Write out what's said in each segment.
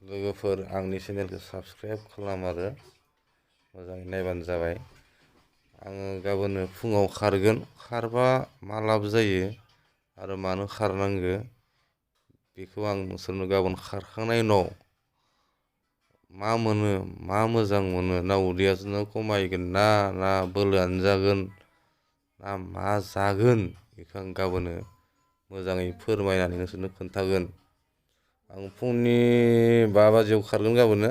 लोगोफोर आंनि चेनेलखौ साबसक्राइब खालाम आरो मोजाङै नायबानो जाबाय। आङो गाबोननो फुङाव खारगोन। खारबा मा लाब जायो आरो मानो खारनांगो बेखौ आं नोंसोरनो गाबोन खारखांनायनि उनाव मा मोनो मा मोजां मोनो ना उदैयानो खमायगोन ना बोलोआनो जागोन ना मा जागोन बेखौ आं गाबोनो मोजाङै फोरमायनानै नोंसोरनो खोन्थागोन। आं फुंनि 5 बाजियाव खारगोन गाबोनो।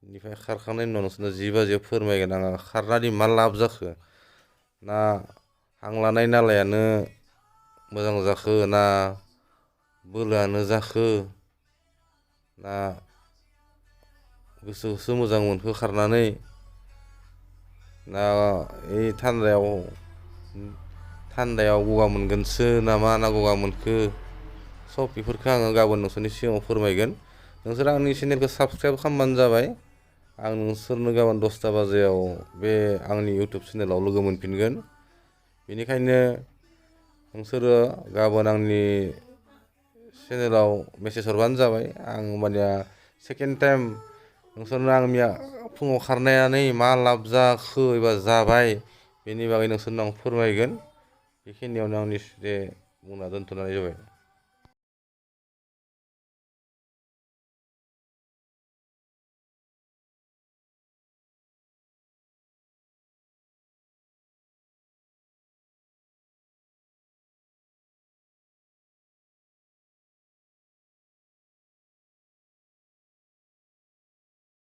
बेनिफ्राय खारखांनायनि उनाव नोंसोरनो 10 बाजियाव फोरमायगोन आङो खारनानै मा लाब जाखो ना हां लानाय नालायानो मोजां जाखो ना बोलोआनो जाखो ना गोसोखौसो मोजां मोनखो खारनानै ना ओइ थान्दायाव गगा मोनगोनसो नामा ना गगा मोनखो सब बेफोरखौ आङो गाबोन नोंसोरनि सिगाङाव फोरमायगोन। नोंसोर आंनि चेनेलखौ साबसक्राइब खालामबानो जाबाय। आं नोंसोरनो गाबोन 10ता बाजियाव बे आंनि इउटुब चेनेलाव लोगो मोनफिनगोन। बेनिखायनो नोंसोरो गाबोन आंनि चेनेलाव मेसेज हरबानो जाबाय। आं होमबानिया सेकेन्ड टाइम नोंसोरनो आंनिया फुङाव खारनानै मा लाब जाखो एबा जाबाय बेनि बागै नोंसोरनो आं फोरमायगोन। बेखिनियावनो आंनि बुंना दोनथ'नाय जाबाय।